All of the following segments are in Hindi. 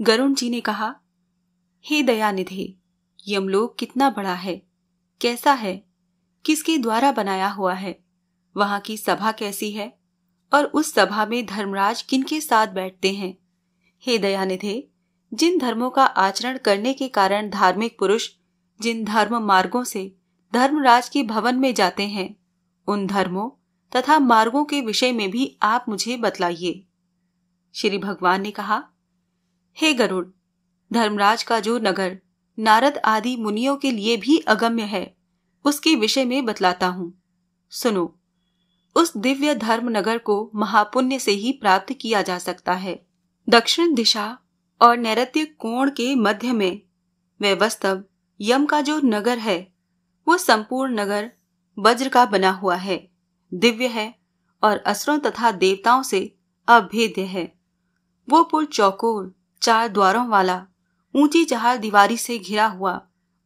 गरुण जी ने कहा, हे दयानिधे, यमलोक कितना बड़ा है, कैसा है, किसके द्वारा बनाया हुआ है, वहां की सभा कैसी है और उस सभा में धर्मराज किनके साथ बैठते हैं। हे दयानिधे, जिन धर्मों का आचरण करने के कारण धार्मिक पुरुष जिन धर्म मार्गों से धर्मराज के भवन में जाते हैं, उन धर्मों तथा मार्गों के विषय में भी आप मुझे बतलाइए। श्री भगवान ने कहा, हे गरुड़, धर्मराज का जो नगर नारद आदि मुनियों के लिए भी अगम्य है, उसके विषय में बतलाता हूं। सुनो, उस दिव्य धर्म नगर को महापुण्य से ही प्राप्त किया जा सकता है। दक्षिण दिशा और नैऋत्य कोण के मध्य में वैवस्वत यम का जो नगर है, वो संपूर्ण नगर वज्र का बना हुआ है, दिव्य है और असुरों तथा देवताओं से अभेद्य है। वो पुर चौकोर 4 द्वारों वाला, ऊंची चहार दीवारी से घिरा हुआ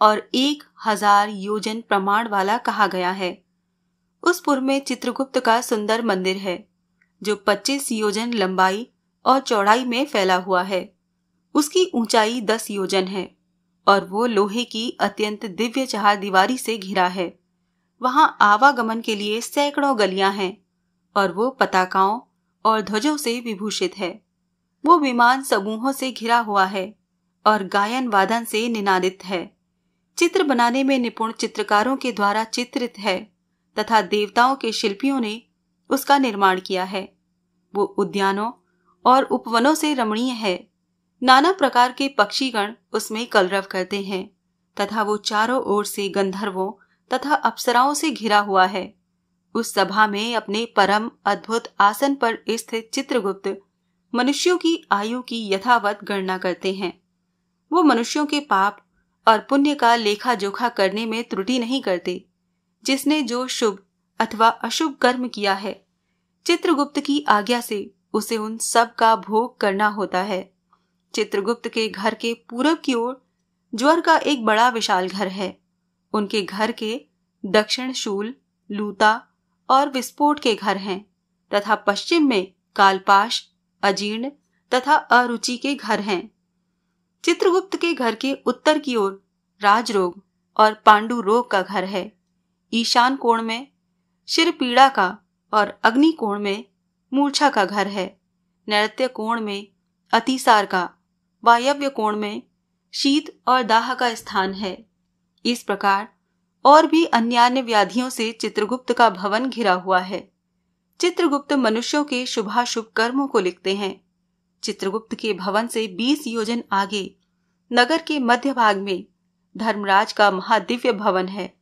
और 1000 योजन प्रमाण वाला कहा गया है। उस पुर में चित्रगुप्त का सुंदर मंदिर है, जो 25 योजन लंबाई और चौड़ाई में फैला हुआ है। उसकी ऊंचाई 10 योजन है और वो लोहे की अत्यंत दिव्य चहार दीवारी से घिरा है। वहां आवागमन के लिए सैकड़ों गलियां हैं और वो पताकाओं और ध्वजों से विभूषित है। वो विमान समूहों से घिरा हुआ है और गायन वादन से निनादित है। चित्र बनाने में निपुण चित्रकारों के द्वारा चित्रित है तथा देवताओं के शिल्पियों ने उसका निर्माण किया है। वो उद्यानों और उपवनों से रमणीय है। नाना प्रकार के पक्षीगण उसमें कलरव करते हैं तथा वो चारों ओर से गंधर्वों तथा अप्सराओं से घिरा हुआ है। उस सभा में अपने परम अद्भुत आसन पर स्थित चित्रगुप्त मनुष्यों की आयु की यथावत गणना करते हैं। वो मनुष्यों के पाप और पुण्य का लेखा जोखा करने में त्रुटि नहीं करते। जिसने जो शुभ अथवा अशुभ कर्म किया है, चित्रगुप्त की आज्ञा से उसे उन सब का भोग करना होता है। चित्रगुप्त के घर के पूरब की ओर ज्वर का एक बड़ा विशाल घर है। उनके घर के दक्षिण शूल, लूता और विस्फोट के घर हैं तथा पश्चिम में कालपाश, अजीर्ण तथा अरुचि के घर हैं। चित्रगुप्त के घर के उत्तर की ओर राजरोग और पांडु रोग का घर है। ईशान कोण में शिरपीड़ा का और अग्नि कोण में मूर्छा का घर है। नैऋत्य कोण में अतिसार का, वायव्य कोण में शीत और दाह का स्थान है। इस प्रकार और भी अन्यान्य व्याधियों से चित्रगुप्त का भवन घिरा हुआ है। चित्रगुप्त मनुष्यों के शुभाशुभ कर्मों को लिखते हैं। चित्रगुप्त के भवन से 20 योजन आगे नगर के मध्य भाग में धर्मराज का महादिव्य भवन है।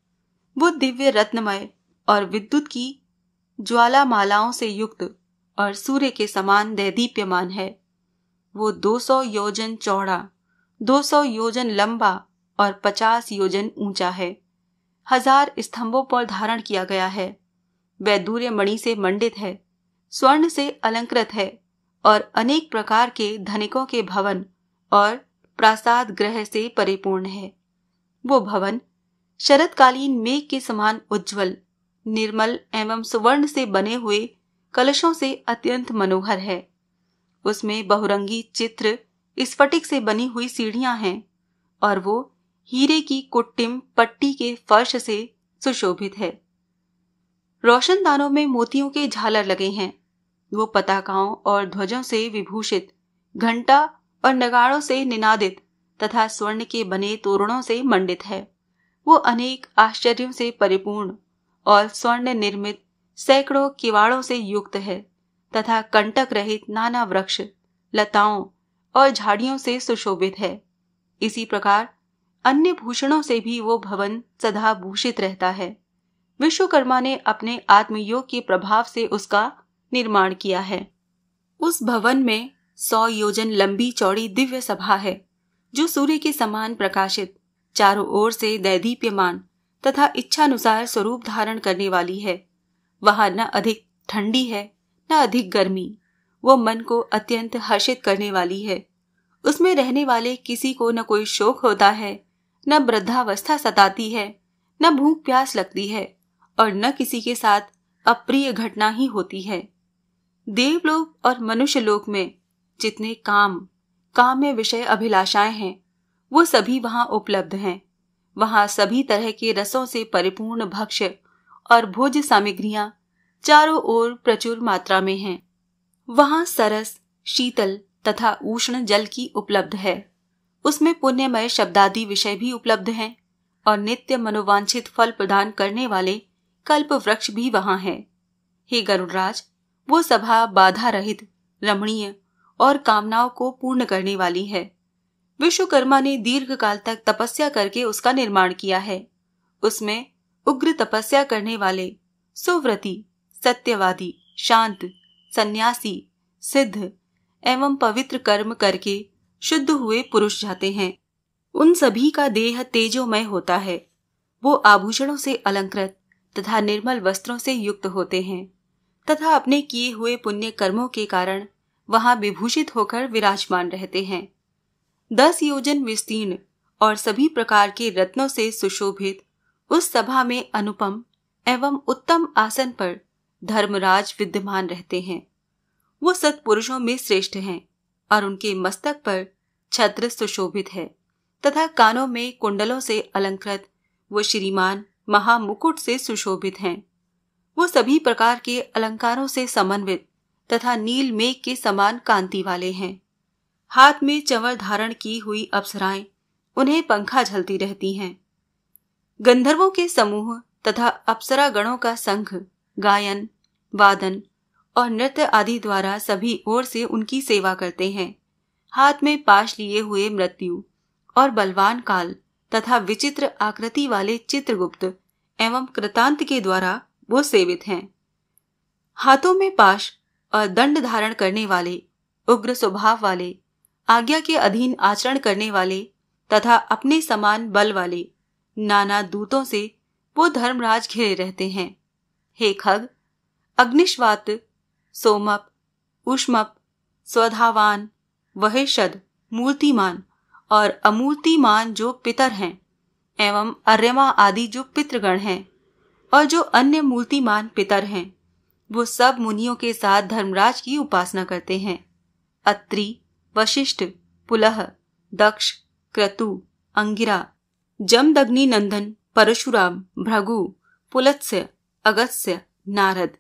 वो दिव्य रत्नमय और विद्युत की ज्वालामालाओं से युक्त और सूर्य के समान दैदीप्यमान है। वो 200 योजन चौड़ा, 200 योजन लंबा और 50 योजन ऊंचा है। 1000 स्तंभों पर धारण किया गया है। वैदूर्य मणि से मंडित है, स्वर्ण से अलंकृत है और अनेक प्रकार के धनिकों के भवन और प्रासाद गृह से परिपूर्ण है। वो भवन शरतकालीन मेघ के समान उज्ज्वल, निर्मल एवं सुवर्ण से बने हुए कलशों से अत्यंत मनोहर है। उसमें बहुरंगी चित्र स्फटिक से बनी हुई सीढ़ियां हैं और वो हीरे की कुट्टिम पट्टी के फर्श से सुशोभित है। रोशनदानों में मोतियों के झालर लगे हैं। वो पताकाओं और ध्वजों से विभूषित, घंटा और नगाड़ों से निनादित तथा स्वर्ण के बने तोरणों से मंडित है। वो अनेक आश्चर्यों से परिपूर्ण और स्वर्ण निर्मित सैकड़ों किवाड़ों से युक्त है तथा कंटक रहित नाना वृक्ष, लताओं और झाड़ियों से सुशोभित है। इसी प्रकार अन्य भूषणों से भी वो भवन सदा भूषित रहता है। विश्वकर्मा ने अपने आत्मयोग के प्रभाव से उसका निर्माण किया है। उस भवन में 100 योजन लंबी चौड़ी दिव्य सभा है, जो सूर्य के समान प्रकाशित, चारों ओर से दैदीप्यमान तथा इच्छानुसार स्वरूप धारण करने वाली है। वहां न अधिक ठंडी है न अधिक गर्मी। वो मन को अत्यंत हर्षित करने वाली है। उसमें रहने वाले किसी को न कोई शोक होता है, न वृद्धावस्था सताती है, न भूख प्यास लगती है और न किसी के साथ अप्रिय घटना ही होती है। देवलोक और मनुष्य लोक में जितने काम, काम्य विषय अभिलाषाएं हैं, वो सभी वहां उपलब्ध हैं। वहां सभी तरह के रसों से परिपूर्ण भक्ष्य और भोज्य सामग्रियां चारों ओर प्रचुर मात्रा में हैं। वहां सरस, शीतल तथा उष्ण जल की उपलब्ध है। उसमें पुण्यमय शब्दादि विषय भी उपलब्ध हैं और नित्य मनोवांछित फल प्रदान करने वाले कल्प वृक्ष भी वहां है। हे गरुड़राज, वो सभा बाधा रहित, रमणीय और कामनाओं को पूर्ण करने वाली है। विश्वकर्मा ने दीर्घ काल तक तपस्या करके उसका निर्माण किया है। उसमें उग्र तपस्या करने वाले, सुव्रती, सत्यवादी, शांत, सन्यासी, सिद्ध एवं पवित्र कर्म करके शुद्ध हुए पुरुष जाते हैं। उन सभी का देह तेजोमय होता है। वो आभूषणों से अलंकृत तथा निर्मल वस्त्रों से युक्त होते हैं तथा अपने किए हुए पुण्य कर्मों के कारण वहां विभूषित होकर विराजमान रहते हैं। 10 योजन विस्तीर्ण और सभी प्रकार के रत्नों से सुशोभित उस सभा में अनुपम एवं उत्तम आसन पर धर्मराज विद्यमान रहते हैं। वो सत्पुरुषों में श्रेष्ठ हैं और उनके मस्तक पर छत्र सुशोभित है तथा कानों में कुंडलों से अलंकृत वो श्रीमान महामुकुट से सुशोभित हैं। वो सभी प्रकार के अलंकारों से समन्वित तथा नील मेघ के समान कांति वाले हैं। हाथ में चंवर धारण की हुई अप्सराएं उन्हें पंखा झलती रहती हैं। गंधर्वों के समूह तथा अप्सरा गणों का संघ गायन, वादन और नृत्य आदि द्वारा सभी ओर से उनकी सेवा करते हैं। हाथ में पाश लिए हुए मृत्यु और बलवान काल तथा विचित्र आकृति वाले चित्रगुप्त एवं कृतांत के द्वारा वो सेवित हैं। हाथों में पाश और दंड धारण करने वाले, उग्र स्वभाव वाले, आज्ञा के अधीन आचरण करने वाले तथा अपने समान बल वाले नाना दूतों से वो धर्मराज घिरे रहते हैं। हे खग, अग्निश्वात, सोमप, उष्मप, स्वधावान, वहेशद, मूर्तिमान और अमूर्तिमान जो पितर हैं एवं अर्यमा आदि जो पितृगण हैं और जो अन्य मूर्तिमान पितर हैं, वो सब मुनियों के साथ धर्मराज की उपासना करते हैं। अत्रि, वशिष्ठ, पुलह, दक्ष, क्रतु, अंगिरा, जमदग्नि नंदन, परशुराम, भृगु, पुलत्स्य, अगस्त्य, नारद,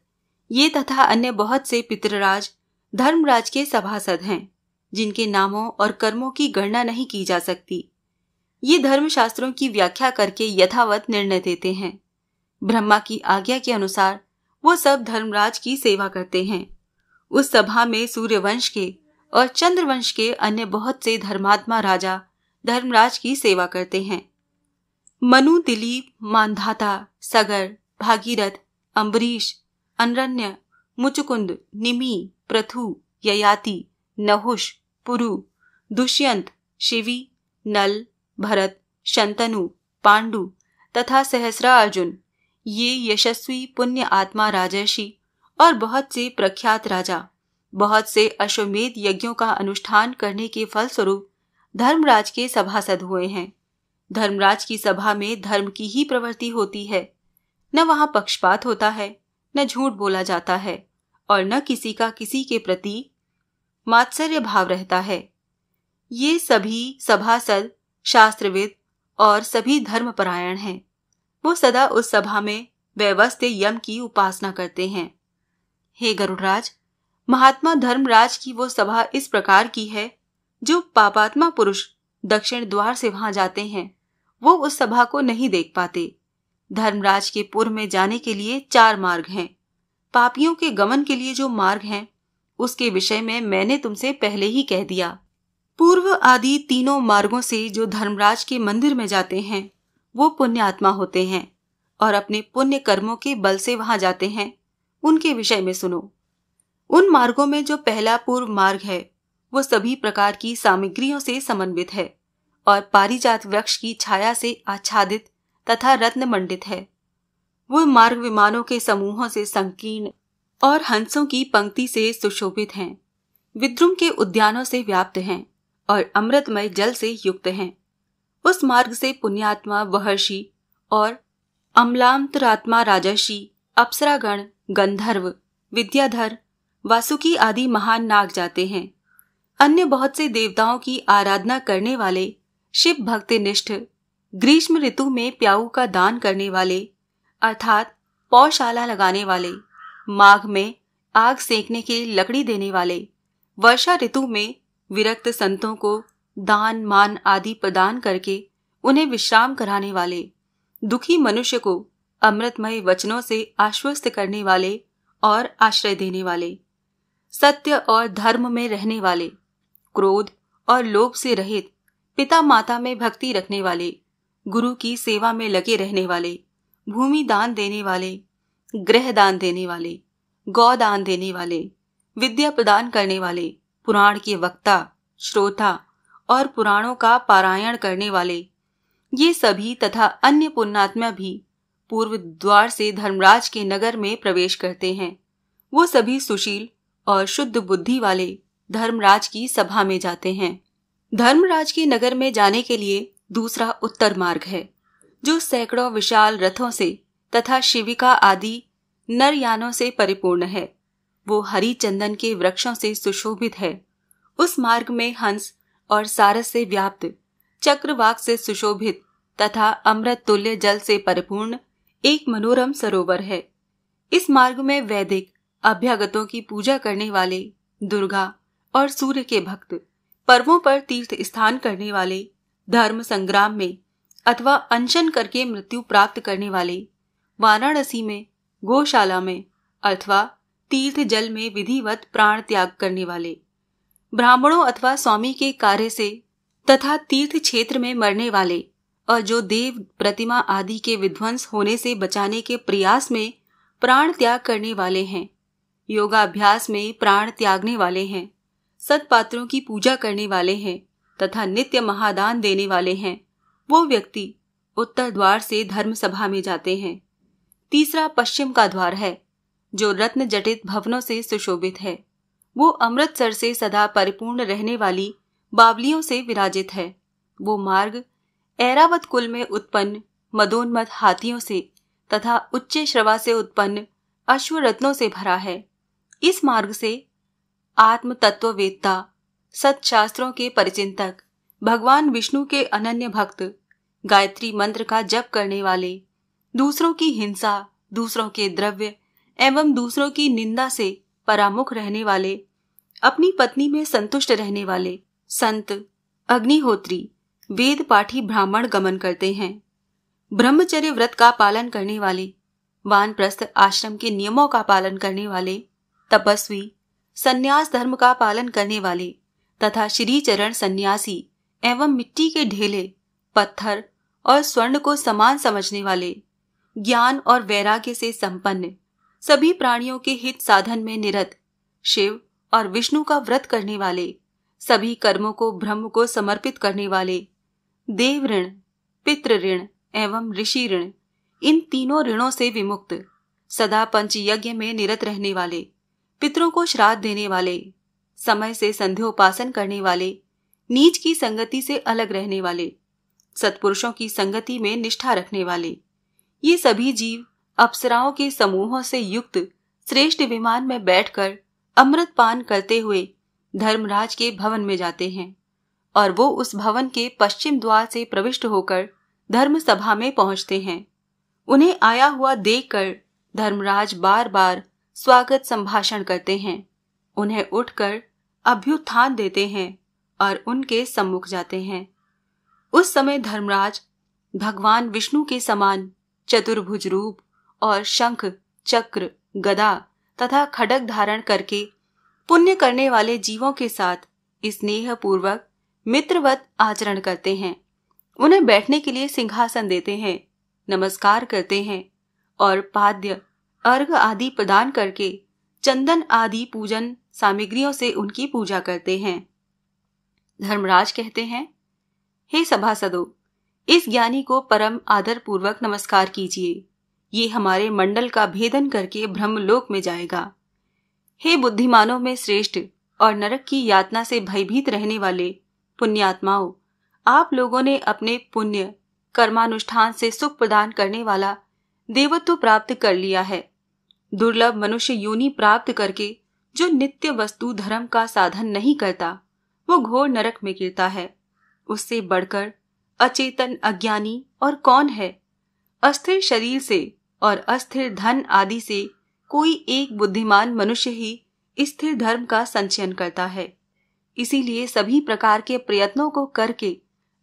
ये तथा अन्य बहुत से पितृराज धर्मराज के सभासद हैं, जिनके नामों और कर्मों की गणना नहीं की जा सकती। ये धर्मशास्त्रों की व्याख्या करके यथावत निर्णय देते हैं। ब्रह्मा की आज्ञा के अनुसार वो सब धर्मराज की सेवा करते हैं। उस सभा में सूर्यवंश के और चंद्रवंश के अन्य बहुत से धर्मात्मा राजा धर्मराज की सेवा करते हैं। मनु, दिलीप, मानधाता, सगर, भागीरथ, अम्बरीश, अनरण्य, मुचुकुंद, निमि, प्रथु, ययाति, नहुष, पुरु, दुष्यंत, शिवी, नल, भरत, शंतनु, पांडु तथा सहस्रा अर्जुन, ये यशस्वी पुण्य आत्मा राजर्षि और बहुत से प्रख्यात राजा बहुत से अश्वमेध यज्ञों का अनुष्ठान करने के फलस्वरूप धर्मराज के सभासद हुए हैं। धर्मराज की सभा में धर्म की ही प्रवृत्ति होती है। न वहां पक्षपात होता है, न झूठ बोला जाता है और न किसी का किसी के प्रति मात्सर्य भाव रहता है। ये सभी सभासद शास्त्रविद और सभी धर्मपरायण हैं। वो सदा उस सभा में वैवस्त्य यम की उपासना करते हैं। हे गरुड़राज, महात्मा धर्मराज की वो सभा इस प्रकार की है, जो पापात्मा पुरुष दक्षिण द्वार से वहां जाते हैं वो उस सभा को नहीं देख पाते। धर्मराज के पुर में जाने के लिए 4 मार्ग हैं। पापियों के गमन के लिए जो मार्ग हैं उसके विषय में मैंने तुमसे पहले ही कह दिया। पूर्व आदि तीनों मार्गों से जो धर्मराज के मंदिर में जाते हैं वो पुण्य आत्मा होते हैं और अपने पुण्य कर्मों के बल से वहां जाते हैं। उनके विषय में सुनो। उन मार्गों में जो पहला पूर्व मार्ग है वो सभी प्रकार की सामग्रियों से समन्वित है और पारिजात वृक्ष की छाया से आच्छादित तथा रत्न मंडित है। वो मार्ग विमानों के समूहों से संकीर्ण और हंसों की पंक्ति से सुशोभित हैं, विद्रुम के उद्यानों से व्याप्त हैं और अमृतमय जल से युक्त हैं। उस मार्ग से पुण्यात्मा महर्षि और अम्लांतरात्मा राजर्षि, अप्सरागण, गंधर्व, विद्याधर, वासुकी आदि महान नाग जाते हैं। अन्य बहुत से देवताओं की आराधना करने वाले शिव भक्तिनिष्ठ, ग्रीष्म ऋतु में प्याऊ का दान करने वाले अर्थात पौशाला लगाने वाले, माघ में आग सेकने की लकड़ी देने वाले, वर्षा ऋतु में विरक्त संतों को दान मान आदि प्रदान करके उन्हें विश्राम कराने वाले, दुखी मनुष्य को अमृतमय वचनों से आश्वस्त करने वाले और आश्रय देने वाले, सत्य और धर्म में रहने वाले, क्रोध और लोभ से रहित, पिता माता में भक्ति रखने वाले, गुरु की सेवा में लगे रहने वाले, भूमि दान देने वाले, गृह दान देने वाले, गौ दान देने वाले, विद्या प्रदान करने वाले, पुराण के वक्ता, श्रोता और पुराणों का पारायण करने वाले, ये सभी तथा अन्य पुण्यात्मा भी पूर्व द्वार से धर्मराज के नगर में प्रवेश करते हैं। वो सभी सुशील और शुद्ध बुद्धि वाले धर्मराज की सभा में जाते हैं। धर्मराज के नगर में जाने के लिए दूसरा उत्तर मार्ग है, जो सैकड़ों विशाल रथों से तथा शिविका आदि नरयानों से परिपूर्ण है। वो हरी चंदन के वृक्षों से सुशोभित है। उस मार्ग में हंस और सारस से व्याप्त, चक्रवाक से सुशोभित तथा अमृत तुल्य जल से परिपूर्ण एक मनोरम सरोवर है। इस मार्ग में वैदिक अभ्यागतों की पूजा करने वाले, दुर्गा और सूर्य के भक्त, पर्वों पर तीर्थ स्थान करने वाले, धर्म संग्राम में अथवा अनशन करके मृत्यु प्राप्त करने वाले, वाराणसी में, गौशाला में अथवा तीर्थ जल में विधिवत प्राण त्याग करने वाले, ब्राह्मणों अथवा स्वामी के कार्य से तथा तीर्थ क्षेत्र में मरने वाले और जो देव प्रतिमा आदि के विध्वंस होने से बचाने के प्रयास में प्राण त्याग करने वाले हैं, योगाभ्यास में प्राण त्यागने वाले हैं, सत्पात्रों की पूजा करने वाले हैं तथा नित्य महादान देने वाले हैं, वो व्यक्ति उत्तर द्वार से धर्म सभा में जाते हैं। तीसरा पश्चिम का द्वार है, जो रत्न जटित भवनों से सुशोभित है। वो अमृतसर से सदा परिपूर्ण रहने वाली बावलियों से विराजित है। वो मार्ग ऐरावत कुल में उत्पन्न मदोन्मत्त हाथियों से तथा उच्च श्रवा से उत्पन्न अश्वरत्नों से भरा है। इस मार्ग से आत्म तत्ववेत्ता, सत्शास्त्रों के परिचिंतक, भगवान विष्णु के अनन्य भक्त, गायत्री मंत्र का जप करने वाले, दूसरों की हिंसा, दूसरों के द्रव्य एवं दूसरों की निंदा से परामुख रहने वाले, अपनी पत्नी में संतुष्ट रहने वाले संत, अग्निहोत्री, वेद पाठी ब्राह्मण गमन करते हैं। ब्रह्मचर्य व्रत का पालन करने वाले, वानप्रस्थ आश्रम के नियमों का पालन करने वाले, तपस्वी, संन्यास धर्म का पालन करने वाले तथा श्री चरण सन्यासी एवं मिट्टी के ढेले, पत्थर और स्वर्ण को समान समझने वाले, ज्ञान और वैराग्य से संपन्न, सभी प्राणियों के हित साधन में निरत, शिव और विष्णु का व्रत करने वाले, सभी कर्मों को ब्रह्म को समर्पित करने वाले, देव ऋण, पितृ ऋण एवं ऋषि ऋण, इन तीनों ऋणों से विमुक्त, सदा पंच यज्ञ में निरत रहने वाले, पितरों को श्राद्ध देने वाले, समय से संध्योपासन करने वाले, नीच की संगति से अलग रहने वाले, सत्पुरुषों की संगति में निष्ठा रखने वाले, ये सभी जीव अप्सराओं के समूहों से युक्त श्रेष्ठ विमान में बैठकर अमृत पान करते हुए धर्मराज के भवन में जाते हैं और वो उस भवन के पश्चिम द्वार से प्रविष्ट होकर धर्म सभा में पहुंचते हैं। उन्हें आया हुआ देखकर धर्मराज बार बार स्वागत संभाषण करते हैं, उन्हें उठकर अभ्युत्थान देते हैं और उनके सम्मुख जाते हैं। उस समय धर्मराज भगवान विष्णु के समान चतुर्भुज रूप और शंख, चक्र, गदा तथा खड्ग धारण करके पुण्य करने वाले जीवों के साथ स्नेह पूर्वक मित्रवत आचरण करते हैं। उन्हें बैठने के लिए सिंहासन देते हैं, नमस्कार करते हैं और पाद्य, अर्घ आदि प्रदान करके चंदन आदि पूजन सामग्रियों से उनकी पूजा करते हैं। धर्मराज कहते हैं, हे सभासदों, इस ज्ञानी को परम आदर पूर्वक नमस्कार कीजिए। ये हमारे मंडल का भेदन करके ब्रह्मलोक में जाएगा। हे बुद्धिमानों में श्रेष्ठ और नरक की यातना से भयभीत रहने वाले पुण्यात्माओं, आप लोगों ने अपने पुण्य कर्मानुष्ठान से सुख प्रदान करने वाला देवत्व प्राप्त कर लिया है। दुर्लभ मनुष्य योनि प्राप्त करके जो नित्य वस्तु धर्म का साधन नहीं करता, वो घोर नरक में गिरता है। उससे बढ़कर अचेतन अज्ञानी और कौन है? अस्थिर शरीर से और अस्थिर धन आदि से कोई एक बुद्धिमान मनुष्य ही स्थिर धर्म का संचयन करता है। इसीलिए सभी प्रकार के प्रयत्नों को करके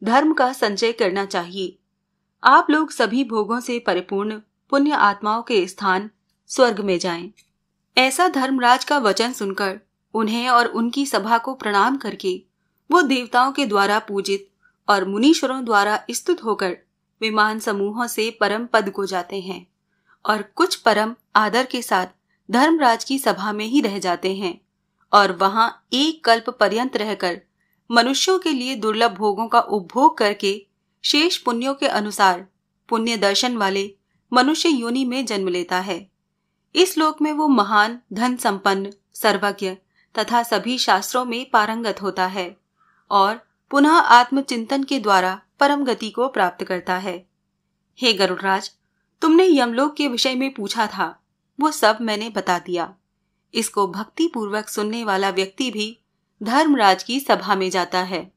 धर्म का संचय करना चाहिए। आप लोग सभी भोगों से परिपूर्ण पुण्य आत्माओं के स्थान स्वर्ग में जाएं। ऐसा धर्मराज का वचन सुनकर उन्हें और उनकी सभा को प्रणाम करके वो देवताओं के द्वारा पूजित और मुनीश्वरों द्वारा स्तुत होकर विमान समूहों से परम पद को जाते हैं और कुछ परम आदर के साथ धर्मराज की सभा में ही रह जाते हैं और वहां एक कल्प पर्यंत रहकर मनुष्यों के लिए दुर्लभ भोगों का उपभोग करके शेष पुण्यों के अनुसार पुण्य दर्शन वाले मनुष्य योनि में जन्म लेता है। इस लोक में वो महान धन संपन्न सर्वज्ञ तथा सभी शास्त्रों में पारंगत होता है और पुनः आत्मचिंतन के द्वारा परम गति को प्राप्त करता है। हे गरुड़राज, तुमने यमलोक के विषय में पूछा था, वो सब मैंने बता दिया। इसको भक्ति पूर्वक सुनने वाला व्यक्ति भी धर्मराज की सभा में जाता है।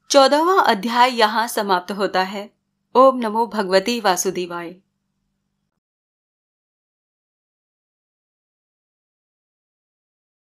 14वां अध्याय यहाँ समाप्त होता है। ओम नमो भगवते वासुदेवाय।